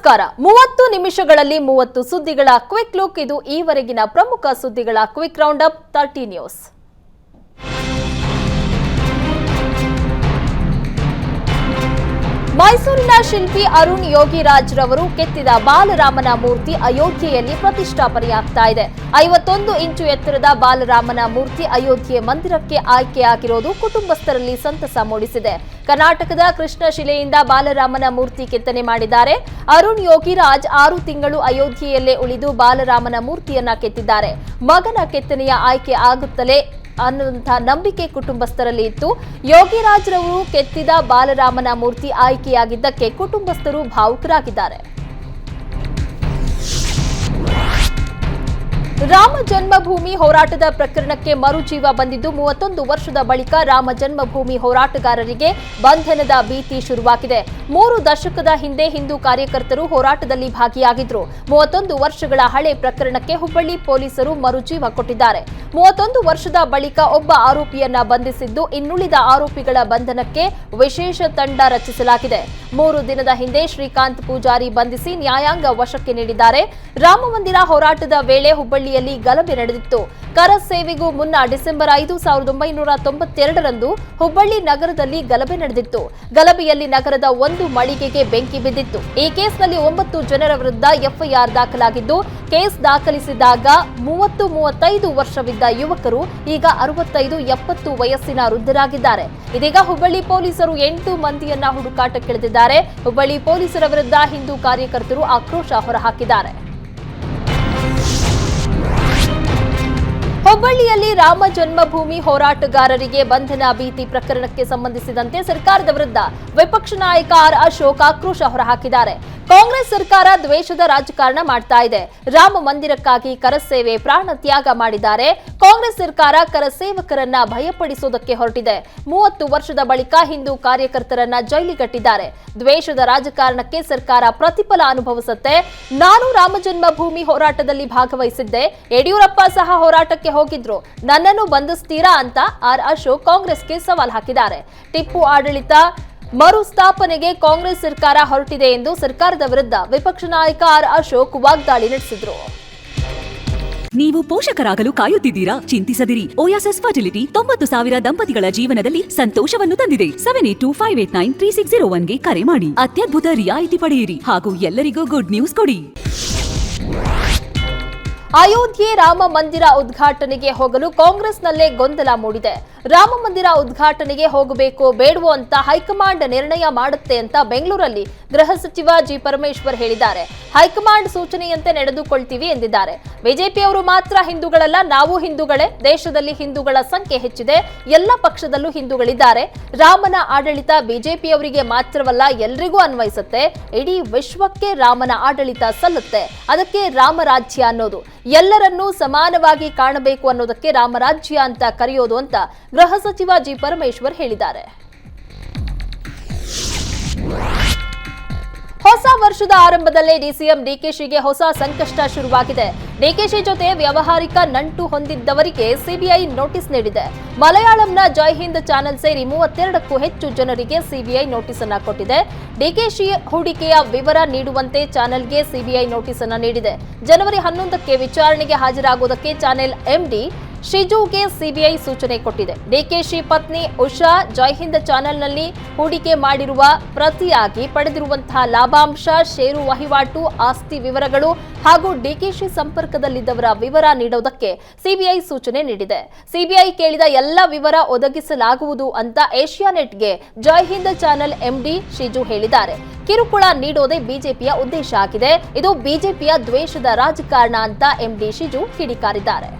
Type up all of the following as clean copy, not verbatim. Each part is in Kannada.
ನಮಸ್ಕಾರ 30 ನಿಮಿಷಗಳಲ್ಲಿ 30 ಸುದ್ದಿಗಳ ಕ್ವಿಕ್ ಲುಕ್ ಇದು ಈವರೆಗಿನ ಪ್ರಮುಖ ಸುದ್ದಿಗಳ ಕ್ವಿಕ್ ರೌಂಡ್ ಅಪ್ 30 ನ್ಯೂಸ್ ಮೈಸೂರಿನ ಶಿಲ್ಪಿ ಅರುಣ್ ಯೋಗಿರಾಜ್ ರವರು ಕೆತ್ತಿದ ಬಾಲರಾಮನ ಮೂರ್ತಿ ಅಯೋಧ್ಯೆಯಲ್ಲಿ ಪ್ರತಿಷ್ಠಾಪನೆಯಾಗ್ತಾ ಇದೆ 51 ಇಂಚು ಎತ್ತರದ ಬಾಲರಾಮನ ಮೂರ್ತಿ ಅಯೋಧ್ಯೆ ಮಂದಿರಕ್ಕೆ ಆಯ್ಕೆಯಾಗಿರೋದು ಕುಟುಂಬಸ್ಥರಲ್ಲಿ ಸಂತಸ ಮೂಡಿಸಿದೆ ಕರ್ನಾಟಕದ ಕೃಷ್ಣ ಶಿಲೆಯಿಂದ ಬಾಲರಾಮನ ಮೂರ್ತಿ ಕೆತ್ತನೆ ಮಾಡಿದ್ದಾರೆ ಅರುಣ್ ಯೋಗಿರಾಜ್ 6 ತಿಂಗಳು ಅಯೋಧ್ಯೆಯಲ್ಲೇ ಉಳಿದು ಬಾಲರಾಮನ ಮೂರ್ತಿಯನ್ನ ಕೆತ್ತಿದ್ದಾರೆ ಮಗನ ಕೆತ್ತನೆಯ ಆಯ್ಕೆ ಆಗುತ್ತಲೇ ಅನ್ನುವಂಥ ನಂಬಿಕೆ ಕುಟುಂಬಸ್ಥರಲ್ಲಿ ಇತ್ತು ಯೋಗಿರಾಜ್ ರವರು ಕೆತ್ತಿದ ಬಾಲರಾಮನ ಮೂರ್ತಿ ಆಯ್ಕೆಯಾಗಿದ್ದಕ್ಕೆ ಕುಟುಂಬಸ್ಥರು ಭಾವುಕರಾಗಿದ್ದಾರೆ ರಾಮ ಜನ್ಮಭೂಮಿ ಹೋರಾಟದ ಪ್ರಕರಣಕ್ಕೆ ಮರುಜೀವ ಬಂದಿದ್ದು 31 ವರ್ಷದ ಬಳಿಕ ರಾಮ ಜನ್ಮಭೂಮಿ ಹೋರಾಟಗಾರರಿಗೆ ಬಂಧನದ ಭೀತಿ ಶುರುವಾಗಿದೆ 3 ದಶಕದ ಹಿಂದೆ ಹಿಂದೂ ಕಾರ್ಯಕರ್ತರು ಹೋರಾಟದಲ್ಲಿ ಭಾಗಿಯಾಗಿದ್ರು 31 ವರ್ಷಗಳ ಹಳೆ ಪ್ರಕರಣಕ್ಕೆ ಹುಬ್ಬಳ್ಳಿ ಪೊಲೀಸರು ಮರುಜೀವ ಕೊಟ್ಟಿದ್ದಾರೆ 31 ವರ್ಷದ ಬಳಿಕ ಒಬ್ಬ ಆರೋಪಿಯನ್ನ ಬಂಧಿಸಿದ್ದು ಇನ್ನುಳಿದ ಆರೋಪಿಗಳ ಬಂಧನಕ್ಕೆ ವಿಶೇಷ ತಂಡ ರಚಿಸಲಾಗಿದೆ 3 ದಿನದ ಹಿಂದೆ ಶ್ರೀಕಾಂತ್ ಪೂಜಾರಿ ಬಂಧಿಸಿ ನ್ಯಾಯಾಂಗ ವಶಕ್ಕೆ ನೀಡಿದ್ದಾರೆ ರಾಮಮಂದಿರ ಹೋರಾಟದ ವೇಳೆ ಹುಬ್ಬಳ್ಳಿಯಲ್ಲಿ ಗಲಭೆ ನಡೆದಿತ್ತು ಕರ ಸೇವೆಗೂ ಮುನ್ನ ಡಿಸೆಂಬರ್ 5, 1992ರಂದು ಹುಬ್ಬಳ್ಳಿ ನಗರದಲ್ಲಿ ಗಲಭೆ ನಡೆದಿತ್ತು ಗಲಭೆಯಲ್ಲಿ ನಗರದ ಒಂದು ಮಳಿಗೆಗೆ ಬೆಂಕಿ ಬಿದ್ದಿತ್ತು ಈ ಕೇಸ್ನಲ್ಲಿ 9 ಜನರ ವಿರುದ್ಧ ಎಫ್ಐಆರ್ ದಾಖಲಾಗಿದ್ದು ಕೇಸ್ ದಾಖಲಿಸಿದಾಗ 30-35 ವರ್ಷವಿದ್ದ ಯುವಕರು ಈಗ 65-70 ವಯಸ್ಸಿನ ವೃದ್ಧರಾಗಿದ್ದಾರೆ ಇದೀಗ ಹುಬ್ಬಳ್ಳಿ ಪೊಲೀಸರು 8 ಮಂದಿಯನ್ನ ಹುಡುಕಾಟಕ್ಕಿಳಿದಿದ್ದಾರೆ ಹುಬ್ಬಳ್ಳಿ ಪೊಲೀಸರ ವಿರುದ್ಧ ಹಿಂದೂ ಕಾರ್ಯಕರ್ತರು ಆಕ್ರೋಶ ಹೊರಹಾಕಿದ್ದಾರೆ ಹುಬ್ಬಳ್ಳಿಯಲ್ಲಿ ರಾಮ ಜನ್ಮಭೂಮಿ ಹೋರಾಟಗಾರರಿಗೆ ಬಂಧನ ಭೀತಿ ಪ್ರಕರಣಕ್ಕೆ ಸಂಬಂಧಿಸಿದಂತೆ ಸರ್ಕಾರದ ವಿರುದ್ಧ ವಿಪಕ್ಷ ನಾಯಕ ಆರ್ ಅಶೋಕ್ ಆಕ್ರೋಶ ಹೊರಹಾಕಿದ್ದಾರೆ ಕಾಂಗ್ರೆಸ್ ಸರ್ಕಾರ ದ್ವೇಷದ ರಾಜಕಾರಣ ಮಾಡ್ತಾ ಇದೆ ರಾಮ ಮಂದಿರಕ್ಕಾಗಿ ಕರಸೇವೆ ಪ್ರಾಣ ತ್ಯಾಗ ಮಾಡಿದ್ದಾರೆ ಕಾಂಗ್ರೆಸ್ ಸರ್ಕಾರ ಕರಸೇವಕರನ್ನ ಭಯಪಡಿಸುವುದಕ್ಕೆ ಹೊರಟಿದೆ 30 ವರ್ಷದ ಬಳಿಕ ಹಿಂದೂ ಕಾರ್ಯಕರ್ತರನ್ನ ಜೈಲಿಗಟ್ಟಿದ್ದಾರೆ ದ್ವೇಷದ ರಾಜಕಾರಣಕ್ಕೆ ಸರ್ಕಾರ ಪ್ರತಿಫಲ ಅನುಭವಿಸುತ್ತೆ ನಾನು ರಾಮ ಜನ್ಮಭೂಮಿ ಹೋರಾಟದಲ್ಲಿ ಭಾಗವಹಿಸಿದ್ದೆ ಯಡಿಯೂರಪ್ಪ ಸಹ ಹೋರಾಟಕ್ಕೆ ಹೋಗಿದ್ರು ನನ್ನನ್ನು ಬಂಧಿಸ್ತೀರಾ ಅಂತ ಆರ್ ಅಶೋಕ್ ಕಾಂಗ್ರೆಸ್ಗೆ ಸವಾಲ್ ಹಾಕಿದ್ದಾರೆ ಟಿಪ್ಪು ಆಡಳಿತ ಮರುಸ್ಥಾಪನೆಗೆ ಕಾಂಗ್ರೆಸ್ ಸರ್ಕಾರ ಹೊರಟಿದೆ ಎಂದು ಸರ್ಕಾರದ ವಿರುದ್ಧ ವಿಪಕ್ಷ ನಾಯಕ ಆರ್ ಅಶೋಕ್ ವಾಗ್ದಾಳಿ ನಡೆಸಿದ್ರು ನೀವು ಪೋಷಕರಾಗಲು ಕಾಯುತ್ತಿದ್ದೀರಾ ಚಿಂತಿಸದಿರಿ ಓಯಾಸಿಸ್ ಫರ್ಟಿಲಿಟಿ 90,000 ದಂಪತಿಗಳ ಜೀವನದಲ್ಲಿ ಸಂತೋಷವನ್ನು ತಂದಿದೆ 7825893601ಗೆ ಕರೆ ಮಾಡಿ ಅತ್ಯದ್ಭುತ ರಿಯಾಯಿತಿ ಪಡೆಯಿರಿ ಹಾಗೂ ಎಲ್ಲರಿಗೂ ಗುಡ್ ನ್ಯೂಸ್ ಕೊಡಿ ಅಯೋಧ್ಯೆ ರಾಮ ಮಂದಿರ ಉದ್ಘಾಟನೆಗೆ ಹೋಗಲು ಕಾಂಗ್ರೆಸ್ನಲ್ಲೇ ಗೊಂದಲ ಮೂಡಿದೆ ರಾಮ ಮಂದಿರ ಉದ್ಘಾಟನೆಗೆ ಹೋಗಬೇಕೋ ಬೇಡವೋ ಅಂತ ಹೈಕಮಾಂಡ್ ನಿರ್ಣಯ ಮಾಡುತ್ತೆ ಅಂತ ಬೆಂಗಳೂರಲ್ಲಿ ಗೃಹ ಸಚಿವ ಜಿ ಪರಮೇಶ್ವರ್ ಹೇಳಿದ್ದಾರೆ ಹೈಕಮಾಂಡ್ ಸೂಚನೆಯಂತೆ ನಡೆದುಕೊಳ್ತೀವಿ ಎಂದಿದ್ದಾರೆ ಬಿಜೆಪಿಯವರು ಮಾತ್ರ ಹಿಂದೂಗಳಲ್ಲ ನಾವು ಹಿಂದೂಗಳೇ ದೇಶದಲ್ಲಿ ಹಿಂದೂಗಳ ಸಂಖ್ಯೆ ಹೆಚ್ಚಿದೆ ಎಲ್ಲ ಪಕ್ಷದಲ್ಲೂ ಹಿಂದೂಗಳಿದ್ದಾರೆ ರಾಮನ ಆಡಳಿತ ಬಿಜೆಪಿಯವರಿಗೆ ಮಾತ್ರವಲ್ಲ ಎಲ್ರಿಗೂ ಅನ್ವಯಿಸುತ್ತೆ ಇಡೀ ವಿಶ್ವಕ್ಕೆ ರಾಮನ ಆಡಳಿತ ಸಲ್ಲುತ್ತೆ ಅದಕ್ಕೆ ರಾಮರಾಜ್ಯ ಅನ್ನೋದು ಎಲ್ಲರನ್ನೂ ಸಮಾನವಾಗಿ ಕಾಣಬೇಕು ಅನ್ನೋದಕ್ಕೆ ರಾಮರಾಜ್ಯ ಅಂತ ಕರೆಯೋದು ಅಂತ ಗೃಹ ಸಚಿವ ಜಿ ಪರಮೇಶ್ವರ್ ಹೇಳಿದ್ದಾರೆ ಹೊಸ ವರ್ಷದ ಆರಂಭದಲ್ಲೇ ಡಿಸಿಎಂ ಡಿಕೆಶಿಗೆ ಹೊಸ ಸಂಕಷ್ಟ ಶುರುವಾಗಿದೆ ಡಿಕೆಶಿ ಜೊತೆ ವ್ಯಾವಹಾರಿಕ ನಂಟು ಹೊಂದಿದ್ದವರಿಗೆ ಸಿಬಿಐ ನೋಟಿಸ್ ನೀಡಿದೆ ಮಲಯಾಳಂನ ಜೈ ಹಿಂದ್ ಚಾನೆಲ್ ಸೇರಿ 32ಕ್ಕೂ ಹೆಚ್ಚು ಜನರಿಗೆ ಸಿಬಿಐ ನೋಟಿಸ್ ಅನ್ನ ಕೊಟ್ಟಿದೆ ಡಿಕೆಶಿ ಹೂಡಿಕೆಯ ವಿವರ ನೀಡುವಂತೆ ಚಾನೆಲ್ಗೆ ಸಿಬಿಐ ನೋಟಿಸ್ ಅನ್ನ ನೀಡಿದೆ ಜನವರಿ 11ಕ್ಕೆ ವಿಚಾರಣೆಗೆ ಹಾಜರಾಗುವುದಕ್ಕೆ ಚಾನೆಲ್ ಎಂಡಿ ಶಿಜುಗೆ ಸಿಬಿಐ ಸೂಚನೆ ಕೊಟ್ಟಿದೆ ಡಿಕೆಶಿ ಪತ್ನಿ ಉಷಾ ಜೈ ಹಿಂದ್ ಚಾನೆಲ್ನಲ್ಲಿ ಹೂಡಿಕೆ ಮಾಡಿರುವ ಪ್ರತಿಯಾಗಿ ಪಡೆದಿರುವಂತಹ ಲಾಭಾಂಶ ಷೇರು ವಹಿವಾಟು ಆಸ್ತಿ ವಿವರಗಳು ಹಾಗೂ ಡಿಕೆಶಿ ಸಂಪರ್ಕದಲ್ಲಿದ್ದವರ ವಿವರ ನೀಡುವುದಕ್ಕೆ ಸಿಬಿಐ ಸೂಚನೆ ನೀಡಿದೆ ಸಿಬಿಐ ಕೇಳಿದ ಎಲ್ಲ ವಿವರ ಒದಗಿಸಲಾಗುವುದು ಅಂತ ಏಷ್ಯಾನೆಟ್ಗೆ ಜೈ ಹಿಂದ್ ಚಾನೆಲ್ ಎಂಡಿ ಶಿಜು ಹೇಳಿದ್ದಾರೆ ಕಿರುಕುಳ ನೀಡೋದೇ ಬಿಜೆಪಿಯ ಉದ್ದೇಶ ಆಗಿದೆ ಇದು ಬಿಜೆಪಿಯ ದ್ವೇಷದ ರಾಜಕಾರಣ ಅಂತ ಎಂಡಿ ಶಿಜು ಕಿಡಿಕಾರಿದ್ದಾರೆ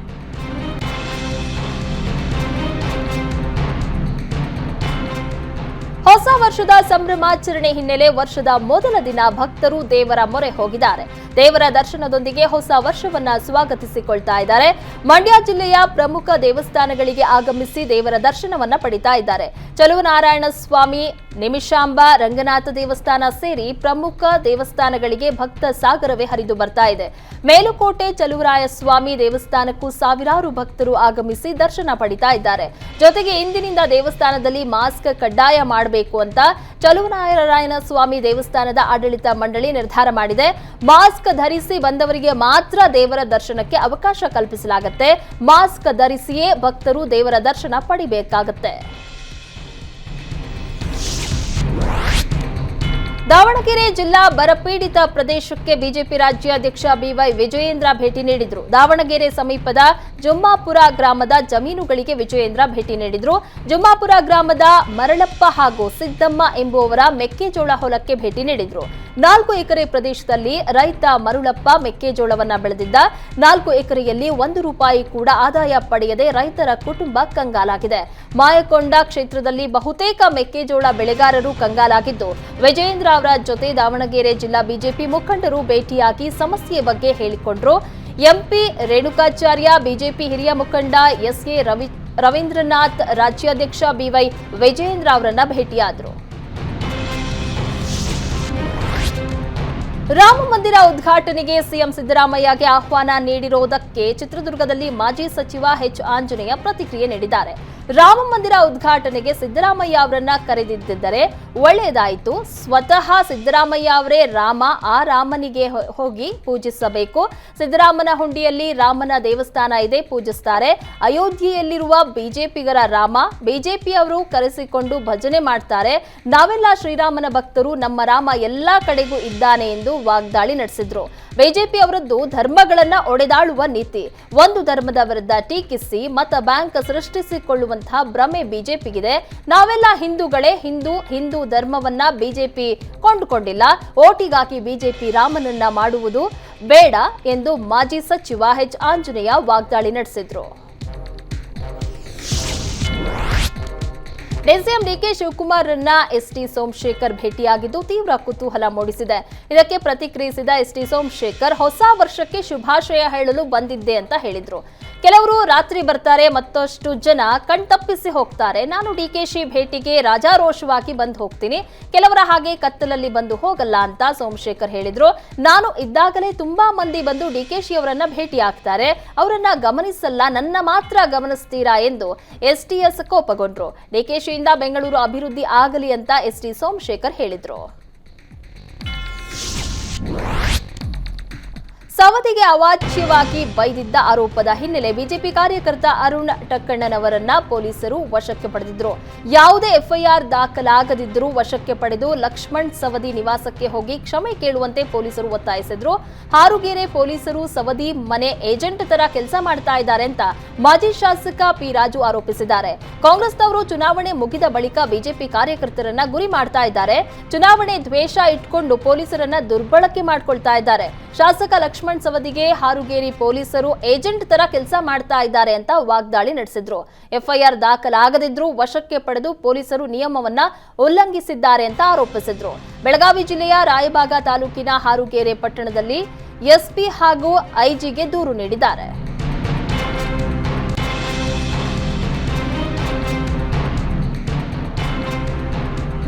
ಹೊಸ ವರ್ಷದ ಸಂಭ್ರಮಾಚರಣೆ ಹಿನ್ನೆಲೆ ವರ್ಷದ ಮೊದಲ ದಿನ ಭಕ್ತರು ದೇವರ ಮೊರೆ ಹೋಗಿದ್ದಾರೆ ದೇವರ ದರ್ಶನದೊಂದಿಗೆ ಹೊಸ ವರ್ಷವನ್ನ ಸ್ವಾಗತಿಸಿಕೊಳ್ತಾ ಇದ್ದಾರೆ ಮಂಡ್ಯ ಜಿಲ್ಲೆಯ ಪ್ರಮುಖ ದೇವಸ್ಥಾನಗಳಿಗೆ ಆಗಮಿಸಿ ದೇವರ ದರ್ಶನವನ್ನ ಪಡಿತಾ ಇದ್ದಾರೆ ಚಲುವನಾರಾಯಣ ಸ್ವಾಮಿ ನಿಮಿಷಾಂಬ ರಂಗನಾಥ ದೇವಸ್ಥಾನ ಸೇರಿ ಪ್ರಮುಖ ದೇವಸ್ಥಾನಗಳಿಗೆ ಭಕ್ತ ಸಾಗರವೇ ಹರಿದು ಬರ್ತಾ ಇದೆ ಮೇಲುಕೋಟೆ ಚಲುವರಾಯ ಸ್ವಾಮಿ ದೇವಸ್ಥಾನಕ್ಕೂ ಸಾವಿರಾರು ಭಕ್ತರು ಆಗಮಿಸಿ ದರ್ಶನ ಪಡಿತಾ ಇದ್ದಾರೆ ಜೊತೆಗೆ ಇಂದಿನಿಂದ ದೇವಸ್ಥಾನದಲ್ಲಿ ಮಾಸ್ಕ್ ಕಡ್ಡಾಯ ಮಾಡಬೇಕು ಮಾಡಬೇಕು ಅಂತ ಚಲುವನಾರಾಯಣ ಸ್ವಾಮಿ ದೇವಸ್ಥಾನದ ಆಡಳಿತ ಮಂಡಳಿ ನಿರ್ಧಾರ ಮಾಡಿದೆ. ಮಾಸ್ಕ್ ಧರಿಸಿ ಬಂದವರಿಗೆ ಮಾತ್ರ ದೇವರ ದರ್ಶನಕ್ಕೆ ಅವಕಾಶ ಕಲ್ಪಿಸಲಾಗುತ್ತೆ. ಮಾಸ್ಕ್ ಧರಿಸಿಯೇ ಭಕ್ತರು ದೇವರ ದರ್ಶನ ಪಡಿಬೇಕಾಗುತ್ತೆ. ದಾವಣಗೆರೆ ಜಿಲ್ಲಾ ಬರಪೀಡಿತ ಪ್ರದೇಶಕ್ಕೆ ಬಿಜೆಪಿ ರಾಜ್ಯಾಧ್ಯಕ್ಷ ಬಿವೈ ವಿಜಯೇಂದ್ರ ಭೇಟಿ ನೀಡಿದ್ರು. ದಾವಣಗೆರೆ ಸಮೀಪದ ಜುಮ್ಮಾಪುರ ಗ್ರಾಮದ ಜಮೀನುಗಳಿಗೆ ವಿಜಯೇಂದ್ರ ಭೇಟಿ ನೀಡಿದ್ರು. ಜುಮ್ಮಾಪುರ ಗ್ರಾಮದ ಮರಳಪ್ಪ ಹಾಗೂ ಸಿದ್ದಮ್ಮ ಎಂಬುವವರ ಮೆಕ್ಕೆಜೋಳ ಹೊಲಕ್ಕೆ ಭೇಟಿ ನೀಡಿದ್ರು. 4 ಎಕರೆ ಪ್ರದೇಶದಲ್ಲಿ ರೈತ ಮರುಳಪ್ಪ ಮೆಕ್ಕೆಜೋಳವನ್ನ ಬೆಳೆದಿದ್ದ. 4 ಎಕರೆಯಲ್ಲಿ 1 ರೂಪಾಯಿ ಕೂಡ ಆದಾಯ ಪಡೆಯದೆ ರೈತರ ಕುಟುಂಬ ಕಂಗಾಲಾಗಿದೆ. ಮಾಯಕೊಂಡ ಕ್ಷೇತ್ರದಲ್ಲಿ ಬಹುತೇಕ ಮೆಕ್ಕೆಜೋಳ ಬೆಳೆಗಾರರು ಕಂಗಾಲಾಗಿದ್ದು, ವಿಜಯೇಂದ್ರ ಅವರ ಜೊತೆ ದಾವಣಗೆರೆ ಜಿಲ್ಲಾ ಬಿಜೆಪಿ ಮುಖಂಡರು ಭೇಟಿಯಾಗಿ ಸಮಸ್ಯೆ ಬಗ್ಗೆ ಹೇಳಿಕೊಂಡ್ರು. ಎಂಪಿ ರೇಣುಕಾಚಾರ್ಯ, ಬಿಜೆಪಿ ಹಿರಿಯ ಮುಖಂಡ ಎಸ್ಎ ರವೀಂದ್ರನಾಥ್, ರಾಜ್ಯಾಧ್ಯಕ್ಷ ಬಿವೈ ವಿಜಯೇಂದ್ರ ಅವರನ್ನ ಭೇಟಿಯಾದರು. ರಾಮ ಮಂದಿರ ಉದ್ಘಾಟನೆಗೆ ಸಿಎಂ ಸಿದ್ದರಾಮಯ್ಯಗೆ ಆಹ್ವಾನ ನೀಡಿರುವುದಕ್ಕೆ ಚಿತ್ರದುರ್ಗದಲ್ಲಿ ಮಾಜಿ ಸಚಿವ ಎಚ್ ಆಂಜನೇಯ ಪ್ರತಿಕ್ರಿಯೆ ನೀಡಿದ್ದಾರೆ. ರಾಮ ಮಂದಿರ ಉದ್ಘಾಟನೆಗೆ ಸಿದ್ದರಾಮಯ್ಯ ಅವರನ್ನ ಕರೆದಿದ್ದರೆ ಒಳ್ಳೆಯದಾಯಿತು. ಸ್ವತಃ ಸಿದ್ದರಾಮಯ್ಯ ಅವರೇ ರಾಮ, ಆ ರಾಮನಿಗೆ ಹೋಗಿ ಪೂಜಿಸಬೇಕು. ಸಿದ್ದರಾಮನ ಹುಂಡಿಯಲ್ಲಿ ರಾಮನ ದೇವಸ್ಥಾನ ಇದೆ, ಪೂಜಿಸ್ತಾರೆ. ಅಯೋಧ್ಯೆಯಲ್ಲಿರುವ ಬಿಜೆಪಿಗರ ರಾಮ, ಬಿಜೆಪಿಯವರು ಕರೆಸಿಕೊಂಡು ಭಜನೆ ಮಾಡ್ತಾರೆ. ನಾವೆಲ್ಲ ಶ್ರೀರಾಮನ ಭಕ್ತರು, ನಮ್ಮ ರಾಮ ಎಲ್ಲಾ ಕಡೆಗೂ ಇದ್ದಾನೆ ಎಂದು ವಾಗ್ದಾಳಿ ನಡೆಸಿದ್ರು. ಬಿಜೆಪಿ ಅವರದ್ದು ಧರ್ಮಗಳನ್ನ ಒಡೆದಾಳುವ ನೀತಿ. ಒಂದು ಧರ್ಮದ ವಿರುದ್ಧ ಟೀಕಿಸಿ ಮತ ಬ್ಯಾಂಕ್ ಸೃಷ್ಟಿಸಿಕೊಳ್ಳುವಂತಹ ಭ್ರಮೆ ಬಿಜೆಪಿಗಿದೆ. ನಾವೆಲ್ಲ ಹಿಂದೂಗಳೇ, ಹಿಂದೂ ಧರ್ಮವನ್ನ ಬಿಜೆಪಿ ಕೊಂಡುಕೊಂಡಿಲ್ಲ. ಓಟಿಗಾಗಿ ಬಿಜೆಪಿ ರಾಮನನ್ನ ಮಾಡುವುದು ಬೇಡ ಎಂದು ಮಾಜಿ ಸಚಿವ ಎಚ್ ಆಂಜನೇಯ ವಾಗ್ದಾಳಿ ನಡೆಸಿದ್ರು. ಡಿಸಿಎಂ ಡಿಕೆ ಶಿವಕುಮಾರ್ರನ್ನ ಎಸ್ಟಿ ಸೋಮಶೇಖರ್ ಭೇಟಿಯಾಗಿದ್ದು ತೀವ್ರ ಕುತೂಹಲ ಮೂಡಿಸಿದೆ. ಇದಕ್ಕೆ ಪ್ರತಿಕ್ರಿಯಿಸಿದ ಎಸ್ಟಿ ಸೋಮಶೇಖರ್, ಹೊಸ ವರ್ಷಕ್ಕೆ ಶುಭಾಶಯ ಹೇಳಲು ಬಂದಿದ್ದೆ ಅಂತ ಹೇಳಿದ್ರು. ಕೆಲವರು ರಾತ್ರಿ ಬರ್ತಾರೆ, ಮತ್ತಷ್ಟು ಜನ ಕಣ್ತಪ್ಪಿಸಿ ಹೋಗ್ತಾರೆ. ನಾನು ಡಿಕೆಶಿ ಭೇಟಿಗೆ ರಾಜಾರೋಷವಾಗಿ ಬಂದು ಹೋಗ್ತೀನಿ, ಕೆಲವರ ಹಾಗೆ ಕತ್ತಲಲ್ಲಿ ಬಂದು ಹೋಗಲ್ಲ ಅಂತ ಸೋಮಶೇಖರ್ ಹೇಳಿದ್ರು. ನಾನು ಇದ್ದಾಗಲೇ ತುಂಬಾ ಮಂದಿ ಬಂದು ಡಿಕೆಶಿ ಅವರನ್ನ ಭೇಟಿ ಆಗ್ತಾರೆ, ಅವರನ್ನ ಗಮನಿಸಲ್ಲ, ನನ್ನ ಮಾತ್ರ ಗಮನಿಸ್ತೀರಾ ಎಂದು ಎಸ್ಟಿಎಸ್ ಕೋಪಗೊಂಡ್ರು. ಡಿಕೆಶಿಯಿಂದ ಬೆಂಗಳೂರು ಅಭಿವೃದ್ಧಿ ಆಗಲಿ ಅಂತ ಎಸ್ಟಿ ಸೋಮಶೇಖರ್ ಹೇಳಿದ್ರು. ಸವದಿಗೆ ಅವಾಚ್ಯವಾಗಿ ಬೈದಿದ್ದ ಆರೋಪದ ಹಿನ್ನೆಲೆ ಬಿಜೆಪಿ ಕಾರ್ಯಕರ್ತ ಅರುಣ್ ಟಕ್ಕಣ್ಣನವರನ್ನ ಪೊಲೀಸರು ವಶಕ್ಕೆ ಪಡೆದಿದ್ರು. ಯಾವುದೇ ಎಫ್ಐಆರ್ ದಾಖಲಾಗದಿದ್ದರೂ ವಶಕ್ಕೆ ಪಡೆದು ಲಕ್ಷ್ಮಣ್ ಸವದಿ ನಿವಾಸಕ್ಕೆ ಹೋಗಿ ಕ್ಷಮೆ ಕೇಳುವಂತೆ ಪೊಲೀಸರು ಒತ್ತಾಯಿಸಿದ್ರು. ಹಾರುಗೇರೆ ಪೊಲೀಸರು ಸವದಿ ಮನೆ ಏಜೆಂಟ್ ತರ ಕೆಲಸ ಮಾಡ್ತಾ ಇದ್ದಾರೆ ಅಂತ ಮಾಜಿ ಶಾಸಕ ಪಿ ರಾಜು ಆರೋಪಿಸಿದ್ದಾರೆ. ಕಾಂಗ್ರೆಸ್ನವರು ಚುನಾವಣೆ ಮುಗಿದ ಬಳಿಕ ಬಿಜೆಪಿ ಕಾರ್ಯಕರ್ತರನ್ನ ಗುರಿ ಮಾಡ್ತಾ ಇದ್ದಾರೆ. ಚುನಾವಣೆ ದ್ವೇಷ ಇಟ್ಕೊಂಡು ಪೊಲೀಸರನ್ನ ದುರ್ಬಳಕೆ ಮಾಡ್ಕೊಳ್ತಾ ಇದ್ದಾರೆ. ಶಾಸಕ ಲಕ್ಷ್ಮಣ್ ಸವದಿಗೆ ಹಾರುಗೇರಿ ಪೊಲೀಸರು ಏಜೆಂಟ್ ತರ ಕೆಲಸ ಮಾಡ್ತಾ ಇದ್ದಾರೆ ಅಂತ ವಾಗ್ದಾಳಿ ನಡೆಸಿದ್ರು. ಎಫ್ಐಆರ್ ದಾಖಲಾಗದಿದ್ರೂ ವಶಕ್ಕೆ ಪಡೆದು ಪೊಲೀಸರು ನಿಯಮವನ್ನ ಉಲ್ಲಂಘಿಸಿದ್ದಾರೆ ಅಂತ ಆರೋಪಿಸಿದ್ರು. ಬೆಳಗಾವಿ ಜಿಲ್ಲೆಯ ರಾಯಬಾಗ ತಾಲೂಕಿನ ಹಾರುಗೇರೆ ಪಟ್ಟಣದಲ್ಲಿ ಎಸ್ಪಿ ಹಾಗೂ ಐಜಿಗೆ ದೂರು ನೀಡಿದ್ದಾರೆ.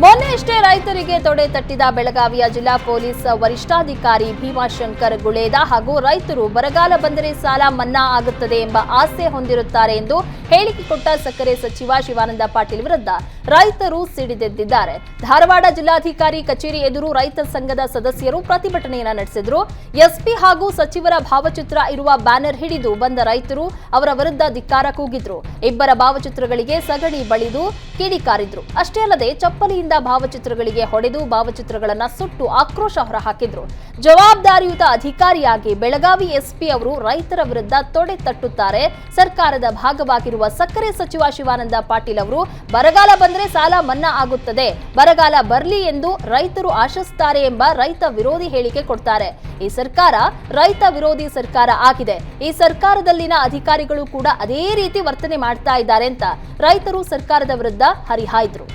ಮೊನ್ನೆಯಷ್ಟೇ ರೈತರಿಗೆ ತೊಡೆ ತಟ್ಟಿದ ಬೆಳಗಾವಿಯ ಜಿಲ್ಲಾ ಪೊಲೀಸ್ ವರಿಷ್ಠಾಧಿಕಾರಿ ಭೀಮಾಶಂಕರ್ ಗುಳೇದ ಹಾಗೂ ರೈತರು ಬರಗಾಲ ಬಂದರೆ ಸಾಲ ಮನ್ನಾ ಆಗುತ್ತದೆ ಎಂಬ ಆಸೆ ಹೊಂದಿರುತ್ತಾರೆ ಎಂದು ಹೇಳಿಕೆ ಕೊಟ್ಟ ಸಕ್ಕರೆ ಸಚಿವ ಶಿವಾನಂದ ಪಾಟೀಲ್ ವಿರುದ್ಧ ರೈತರು ಸಿಡಿದೆದ್ದಿದ್ದಾರೆ. ಧಾರವಾಡ ಜಿಲ್ಲಾಧಿಕಾರಿ ಕಚೇರಿ ಎದುರು ರೈತ ಸಂಘದ ಸದಸ್ಯರು ಪ್ರತಿಭಟನೆಯನ್ನ ನಡೆಸಿದ್ರು. ಎಸ್ಪಿ ಹಾಗೂ ಸಚಿವರ ಭಾವಚಿತ್ರ ಇರುವ ಬ್ಯಾನರ್ ಹಿಡಿದು ಬಂದ ರೈತರು ಅವರ ವಿರುದ್ಧ ಧಿಕ್ಕಾರ ಕೂಗಿದ್ರು. ಇಬ್ಬರ ಭಾವಚಿತ್ರಗಳಿಗೆ ಸಗಣಿ ಬಳಿದು ಕಿಡಿಕಾರಿದ್ರು. ಅಷ್ಟೇ ಅಲ್ಲದೆ ಚಪ್ಪಲಿಯಿಂದ ಭಾವಚಿತ್ರಗಳಿಗೆ ಹೊಡೆದು ಭಾವಚಿತ್ರಗಳನ್ನ ಸುಟ್ಟು ಆಕ್ರೋಶ ಹೊರಹಾಕಿದ್ರು. ಜವಾಬ್ದಾರಿಯುತ ಅಧಿಕಾರಿಯಾಗಿ ಬೆಳಗಾವಿ ಎಸ್ಪಿ ಅವರು ರೈತರ ವಿರುದ್ಧ ತೊಡೆ ತಟ್ಟುತ್ತಾರೆ. ಸರ್ಕಾರದ ಭಾಗವಾಗಿರುವ ಸಕ್ಕರೆ ಸಚಿವ ಶಿವಾನಂದ ಪಾಟೀಲ್ ಅವರು ಬರಗಾಲ ಬಂದ್ರೆ ಸಾಲ ಮನ್ನಾ ಆಗುತ್ತದೆ, ಬರಗಾಲ ಬರ್ಲಿ ಎಂದು ರೈತರು ಆಶಿಸುತ್ತಾರೆ ಎಂಬ ರೈತ ವಿರೋಧಿ ಹೇಳಿಕೆ ಕೊಡ್ತಾರೆ. ಈ ಸರ್ಕಾರ ರೈತ ವಿರೋಧಿ ಸರ್ಕಾರ ಆಗಿದೆ. ಈ ಸರ್ಕಾರದಲ್ಲಿನ ಅಧಿಕಾರಿಗಳು ಕೂಡ ಅದೇ ರೀತಿ ವರ್ತನೆ ಮಾಡ್ತಾ ಇದ್ದಾರೆ ಅಂತ ರೈತರು ಸರ್ಕಾರದ ವಿರುದ್ಧ ಹರಿಹಾಯ್ದ್ರು.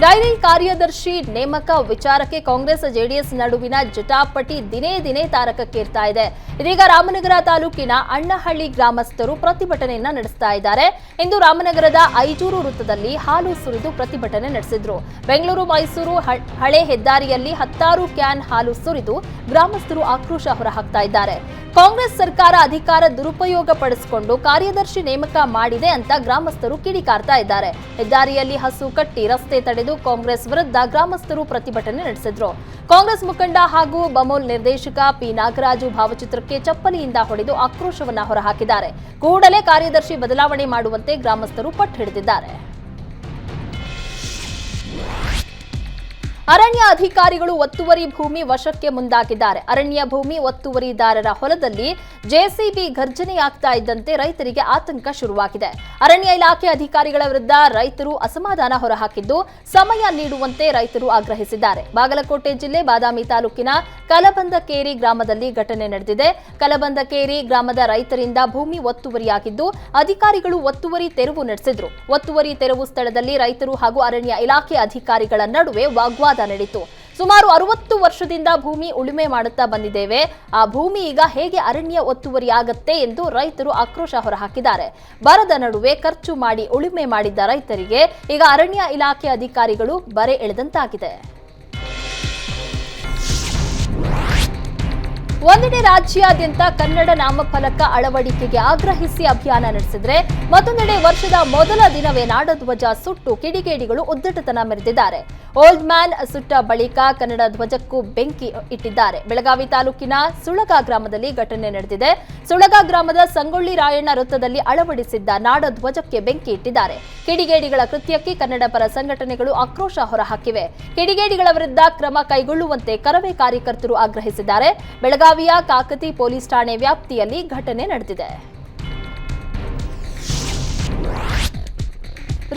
ಡೈರಿ ಕಾರ್ಯದರ್ಶಿ ನೇಮಕ ವಿಚಾರಕ್ಕೆ ಕಾಂಗ್ರೆಸ್ ಜೆಡಿಎಸ್ ನಡುವಿನ ಜಟಾಪಟಿ ದಿನೇ ದಿನೇ ತಾರಕಕ್ಕೇರ್ತಾ ಇದೆ. ಇದೀಗ ರಾಮನಗರ ತಾಲೂಕಿನ ಅಣ್ಣಹಳ್ಳಿ ಗ್ರಾಮಸ್ಥರು ಪ್ರತಿಭಟನೆಯನ್ನ ನಡೆಸ್ತಾ ಇದ್ದಾರೆ. ಇಂದು ರಾಮನಗರದ ಐಜೂರು ವೃತ್ತದಲ್ಲಿ ಹಾಲು ಸುರಿದು ಪ್ರತಿಭಟನೆ ನಡೆಸಿದ್ರು. ಬೆಂಗಳೂರು ಮೈಸೂರು ಹಳೆ ಹೆದ್ದಾರಿಯಲ್ಲಿ 10 ಕ್ಯಾನ್ ಹಾಲು ಸುರಿದು ಗ್ರಾಮಸ್ಥರು ಆಕ್ರೋಶ ಹೊರಹಾಕ್ತಾ ಇದ್ದಾರೆ. ಕಾಂಗ್ರೆಸ್ ಸರ್ಕಾರ ಅಧಿಕಾರ ದುರುಪಯೋಗ ಪಡಿಸಿಕೊಂಡು ಕಾರ್ಯದರ್ಶಿ ನೇಮಕ ಮಾಡಿದೆ ಅಂತ ಗ್ರಾಮಸ್ಥರು ಕಿಡಿಕಾರ್ತಾ ಇದ್ದಾರೆ. ಹೆದ್ದಾರಿಯಲ್ಲಿ ಹಸು ಕಟ್ಟಿ ರಸ್ತೆ ತಡೆದು ಕಾಂಗ್ರೆಸ್ ವಿರುದ್ಧ ಗ್ರಾಮಸ್ಥರು ಪ್ರತಿಭಟನೆ ನಡೆಸಿದ್ರು. ಕಾಂಗ್ರೆಸ್ ಮುಖಂಡ ಹಾಗೂ ಬಮೋಲ್ ನಿರ್ದೇಶಕ ಪಿ ನಾಗರಾಜು ಭಾವಚಿತ್ರಕ್ಕೆ ಚಪ್ಪಲಿಯಿಂದ ಹೊಡೆದು ಆಕ್ರೋಶವನ್ನ ಹೊರಹಾಕಿದ್ದಾರೆ. ಕೂಡಲೇ ಕಾರ್ಯದರ್ಶಿ ಬದಲಾವಣೆ ಮಾಡುವಂತೆ ಗ್ರಾಮಸ್ಥರು ಪಟ್ಟು ಹಿಡಿದಿದ್ದಾರೆ. ಅರಣ್ಯ ಅಧಿಕಾರಿಗಳು ಒತ್ತುವರಿ ಭೂಮಿ ವಶಕ್ಕೆ ಮುಂದಾಗಿದ್ದಾರೆ. ಅರಣ್ಯ ಭೂಮಿ ಒತ್ತುವರಿದಾರರ ಹೊಲದಲ್ಲಿ ಜೆಸಿಬಿ ಘರ್ಜನೆಯಾಗ್ತಾ ಇದ್ದಂತೆ ರೈತರಿಗೆ ಆತಂಕ ಶುರುವಾಗಿದೆ. ಅರಣ್ಯ ಇಲಾಖೆ ಅಧಿಕಾರಿಗಳ ವಿರುದ್ಧ ರೈತರು ಅಸಮಾಧಾನ ಹೊರಹಾಕಿದ್ದು, ಸಮಯ ನೀಡುವಂತೆ ರೈತರು ಆಗ್ರಹಿಸಿದ್ದಾರೆ. ಬಾಗಲಕೋಟೆ ಜಿಲ್ಲೆ ಬಾದಾಮಿ ತಾಲೂಕಿನ ಕಲಬಂದಕೇರಿ ಗ್ರಾಮದಲ್ಲಿ ಘಟನೆ ನಡೆದಿದೆ. ಕಲಬಂದಕೇರಿ ಗ್ರಾಮದ ರೈತರಿಂದ ಭೂಮಿ ಒತ್ತುವರಿಯಾಗಿದ್ದು, ಅಧಿಕಾರಿಗಳು ಒತ್ತುವರಿ ತೆರವು ನಡೆಸಿದ್ರು. ಒತ್ತುವರಿ ತೆರವು ಸ್ಥಳದಲ್ಲಿ ರೈತರು ಹಾಗೂ ಅರಣ್ಯ ಇಲಾಖೆ ಅಧಿಕಾರಿಗಳ ನಡುವೆ ವಾಗ್ವಾದ ನಡೆಯಿತು. ಸುಮಾರು 60 ವರ್ಷದಿಂದ ಭೂಮಿ ಉಳುಮೆ ಮಾಡುತ್ತಾ ಬಂದಿದ್ದೇವೆ. ಆ ಭೂಮಿ ಈಗ ಹೇಗೆ ಅರಣ್ಯ ಒತ್ತುವರಿಯಾಗತ್ತೆ ಎಂದು ರೈತರು ಆಕ್ರೋಶ ಹೊರಹಾಕಿದ್ದಾರೆ. ಬರದ ನಡುವೆ ಖರ್ಚು ಮಾಡಿ ಉಳುಮೆ ಮಾಡಿದ್ದ ರೈತರಿಗೆ ಈಗ ಅರಣ್ಯ ಇಲಾಖೆ ಅಧಿಕಾರಿಗಳು ಬರೆ ಎಳೆದಂತಾಗಿದೆ. ಒಂದೆಡೆ ರಾಜ್ಯಾದ್ಯಂತ ಕನ್ನಡ ನಾಮಫಲಕ ಅಳವಡಿಕೆಗೆ ಆಗ್ರಹಿಸಿ ಅಭಿಯಾನ ನಡೆಸಿದ್ರೆ, ಮತ್ತೊಂದೆಡೆ ವರ್ಷದ ಮೊದಲ ದಿನವೇ ನಾಡಧ್ವಜ ಸುಟ್ಟು ಕಿಡಿಗೇಡಿಗಳು ಉದ್ದಟತನ ಮೆರೆದಿದ್ದಾರೆ. ಓಲ್ಡ್ ಮ್ಯಾನ್ ಸುಟ್ಟ ಬಳಿಕ ಕನ್ನಡ ಧ್ವಜಕ್ಕೂ ಬೆಂಕಿ ಇಟ್ಟಿದ್ದಾರೆ. ಬೆಳಗಾವಿ ತಾಲೂಕಿನ ಸುಳಗ ಗ್ರಾಮದಲ್ಲಿ ಘಟನೆ ನಡೆದಿದೆ. ಸುಳಗ ಗ್ರಾಮದ ಸಂಗೊಳ್ಳಿ ರಾಯಣ್ಣ ವೃತ್ತದಲ್ಲಿ ಅಳವಡಿಸಿದ್ದ ನಾಡಧ್ವಜಕ್ಕೆ ಬೆಂಕಿ ಇಟ್ಟಿದ್ದಾರೆ. ಕಿಡಿಗೇಡಿಗಳ ಕೃತ್ಯಕ್ಕೆ ಕನ್ನಡ ಪರ ಸಂಘಟನೆಗಳು ಆಕ್ರೋಶ ಹೊರಹಾಕಿವೆ. ಕಿಡಿಗೇಡಿಗಳ ವಿರುದ್ಧ ಕ್ರಮ ಕೈಗೊಳ್ಳುವಂತೆ ಕರವೇ ಕಾರ್ಯಕರ್ತರು ಆಗ್ರಹಿಸಿದ್ದಾರೆ. ಬೆಳಗಾವಿಯ ಕಾಕತಿ ಪೊಲೀಸ್ ಠಾಣೆ ವ್ಯಾಪ್ತಿಯಲ್ಲಿ ಘಟನೆ ನಡೆದಿದೆ.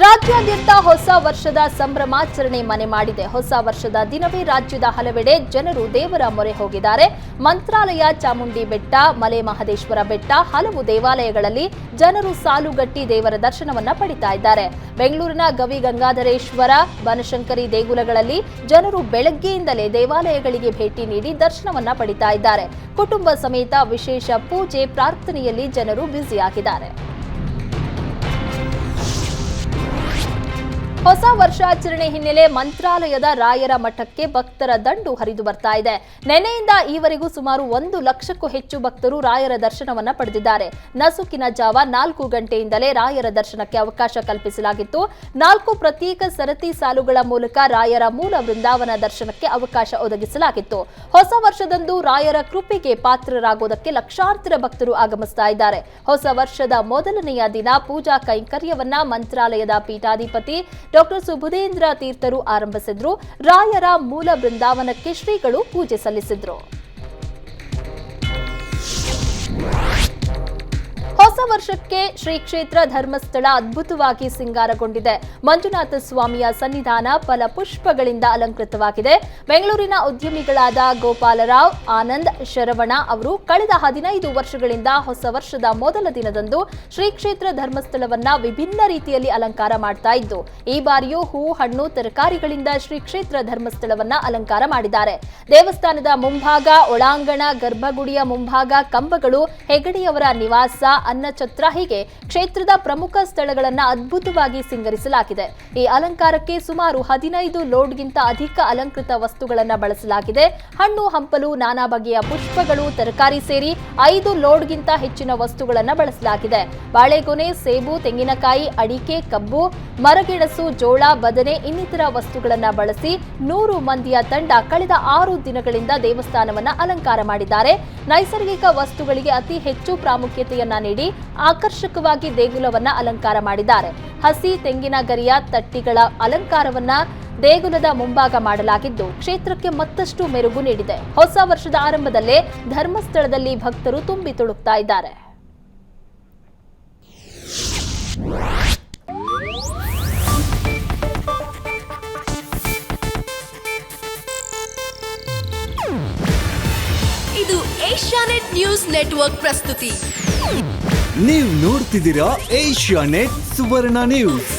ರಾಜ್ಯಾದ್ಯಂತ ಹೊಸ ವರ್ಷದ ಸಂಭ್ರಮಾಚರಣೆ ಮನೆ ಮಾಡಿದೆ. ಹೊಸ ವರ್ಷದ ದಿನವೇ ರಾಜ್ಯದ ಹಲವೆಡೆ ಜನರು ದೇವರ ಮೊರೆ ಹೋಗಿದ್ದಾರೆ. ಮಂತ್ರಾಲಯ, ಚಾಮುಂಡಿ ಬೆಟ್ಟ, ಮಲೆ ಮಹದೇಶ್ವರ ಬೆಟ್ಟ, ಹಲವು ದೇವಾಲಯಗಳಲ್ಲಿ ಜನರು ಸಾಲುಗಟ್ಟಿ ದೇವರ ದರ್ಶನವನ್ನ ಪಡಿತಾ ಇದ್ದಾರೆ. ಬೆಂಗಳೂರಿನ ಗವಿ ಗಂಗಾಧರೇಶ್ವರ, ಬನಶಂಕರಿ ದೇಗುಲಗಳಲ್ಲಿ ಜನರು ಬೆಳಗ್ಗೆಯಿಂದಲೇ ದೇವಾಲಯಗಳಿಗೆ ಭೇಟಿ ನೀಡಿ ದರ್ಶನವನ್ನ ಪಡಿತಾ ಇದ್ದಾರೆ. ಕುಟುಂಬ ಸಮೇತ ವಿಶೇಷ ಪೂಜೆ, ಪ್ರಾರ್ಥನೆಯಲ್ಲಿ ಜನರು ಬ್ಯುಸಿಯಾಗಿದ್ದಾರೆ. ಹೊಸ ವರ್ಷಾಚರಣೆ ಹಿನ್ನೆಲೆ ಮಂತ್ರಾಲಯದ ರಾಯರ ಮಠಕ್ಕೆ ಭಕ್ತರ ದಂಡು ಹರಿದು ಬರ್ತಾ ಇದೆ. ನೆನೆಯಿಂದ ಈವರೆಗೂ ಸುಮಾರು 1 ಲಕ್ಷಕ್ಕೂ ಹೆಚ್ಚು ಭಕ್ತರು ರಾಯರ ದರ್ಶನವನ್ನ ಪಡೆದಿದ್ದಾರೆ. ನಸುಕಿನ ಜಾವ 4 ಗಂಟೆಯಿಂದಲೇ ರಾಯರ ದರ್ಶನಕ್ಕೆ ಅವಕಾಶ ಕಲ್ಪಿಸಲಾಗಿತ್ತು. 4 ಪ್ರತ್ಯೇಕ ಸರತಿ ಸಾಲುಗಳ ಮೂಲಕ ರಾಯರ ಮೂಲ ವೃಂದಾವನ ದರ್ಶನಕ್ಕೆ ಅವಕಾಶ ಒದಗಿಸಲಾಗಿತ್ತು. ಹೊಸ ವರ್ಷದಂದು ರಾಯರ ಕೃಪೆಗೆ ಪಾತ್ರರಾಗುವುದಕ್ಕೆ ಲಕ್ಷಾಂತರ ಭಕ್ತರು ಆಗಮಿಸ್ತಾ ಇದ್ದಾರೆ. ಹೊಸ ವರ್ಷದ ಮೊದಲನೆಯ ದಿನ ಪೂಜಾ ಕೈಂಕರ್ಯವನ್ನ ಮಂತ್ರಾಲಯದ ಪೀಠಾಧಿಪತಿ ಡಾಕ್ಟರ್ ಸುಬುಧೇಂದ್ರ ತೀರ್ಥರು ಆರಂಭಿಸಿದ್ರು. ರಾಯರ ಮೂಲ ಬೃಂದಾವನಕ್ಕೆ ಶ್ರೀಗಳು ಪೂಜೆ ಸಲ್ಲಿಸಿದ್ರು. ಹೊಸ ವರ್ಷಕ್ಕೆ ಶ್ರೀ ಕ್ಷೇತ್ರ ಧರ್ಮಸ್ಥಳ ಅದ್ಭುತವಾಗಿ ಸಿಂಗಾರಗೊಂಡಿದೆ. ಮಂಜುನಾಥ ಸ್ವಾಮಿಯ ಸನ್ನಿಧಾನ ಫಲಪುಷ್ಪಗಳಿಂದ ಅಲಂಕೃತವಾಗಿದೆ. ಬೆಂಗಳೂರಿನ ಉದ್ಯಮಿಗಳಾದ ಗೋಪಾಲರಾವ್, ಆನಂದ್, ಶರವಣ ಅವರು ಕಳೆದ 15 ವರ್ಷಗಳಿಂದ ಹೊಸ ವರ್ಷದ ಮೊದಲ ದಿನದಂದು ಶ್ರೀ ಕ್ಷೇತ್ರ ಧರ್ಮಸ್ಥಳವನ್ನ ವಿಭಿನ್ನ ರೀತಿಯಲ್ಲಿ ಅಲಂಕಾರ ಮಾಡ್ತಾ ಇದ್ದು, ಈ ಬಾರಿಯೂ ಹೂ, ಹಣ್ಣು, ತರಕಾರಿಗಳಿಂದ ಶ್ರೀ ಕ್ಷೇತ್ರ ಧರ್ಮಸ್ಥಳವನ್ನ ಅಲಂಕಾರ ಮಾಡಿದ್ದಾರೆ. ದೇವಸ್ಥಾನದ ಮುಂಭಾಗ, ಒಳಾಂಗಣ, ಗರ್ಭಗುಡಿಯ ಮುಂಭಾಗ, ಕಂಬಗಳು, ಹೆಗಡೆಯವರ ನಿವಾಸ, ಅನ್ನಛತ್ರ ಹೀಗೆ ಕ್ಷೇತ್ರದ ಪ್ರಮುಖ ಸ್ಥಳಗಳನ್ನ ಅದ್ಭುತವಾಗಿ ಸಿಂಗರಿಸಲಾಗಿದೆ. ಈ ಅಲಂಕಾರಕ್ಕೆ ಸುಮಾರು 15 ಲೋಡ್ಗಿಂತ ಅಧಿಕ ಅಲಂಕೃತ ವಸ್ತುಗಳನ್ನ ಬಳಸಲಾಗಿದೆ. ಹಣ್ಣು, ಹಂಪಲು, ನಾನಾ ಬಗೆಯ ಪುಷ್ಪಗಳು, ತರಕಾರಿ ಸೇರಿ 5 ಲೋಡ್ಗಿಂತ ಹೆಚ್ಚಿನ ವಸ್ತುಗಳನ್ನ ಬಳಸಲಾಗಿದೆ. ಬಾಳೆಗೊನೆ, ಸೇಬು, ತೆಂಗಿನಕಾಯಿ, ಅಡಿಕೆ, ಕಬ್ಬು, ಮರಗೆಣಸು, ಜೋಳ, ಬದನೆ ಇನ್ನಿತರ ವಸ್ತುಗಳನ್ನ ಬಳಸಿ 100 ಮಂದಿಯ ತಂಡ ಕಳೆದ 6 ದಿನಗಳಿಂದ ದೇವಸ್ಥಾನವನ್ನ ಅಲಂಕಾರ ಮಾಡಿದ್ದಾರೆ. ನೈಸರ್ಗಿಕ ವಸ್ತುಗಳಿಗೆ ಅತಿ ಹೆಚ್ಚು ಪ್ರಾಮುಖ್ಯತೆಯನ್ನ ನೀಡಿ ಆಕರ್ಷಕವಾಗಿ ದೇಗುಲವನ್ನ ಅಲಂಕಾರ ಮಾಡಿದ್ದಾರೆ. ಹಸಿ ತೆಂಗಿನ ಗರಿಯ ತಟ್ಟಿಗಳ ಅಲಂಕಾರವನ್ನ ದೇಗುಲದ ಮುಂಭಾಗ ಮಾಡಲಾಗಿದ್ದು, ಕ್ಷೇತ್ರಕ್ಕೆ ಮತ್ತಷ್ಟು ಮೆರುಗು ನೀಡಿದೆ. ಹೊಸ ವರ್ಷದ ಆರಂಭದಲ್ಲೇ ಧರ್ಮಸ್ಥಳದಲ್ಲಿ ಭಕ್ತರು ತುಂಬಿ ತುಳುಕ್ತಾ ಇದ್ದಾರೆ. ಇದು ಏಷ್ಯಾನೆಟ್ ನ್ಯೂಸ್ ನೆಟ್ವರ್ಕ್ ಪ್ರಸ್ತುತಿ. ನೀವು ನೋಡ್ತಿದ್ದೀರಾ ಏಷ್ಯಾನೆಟ್ ಸುವರ್ಣ ನ್ಯೂಸ್.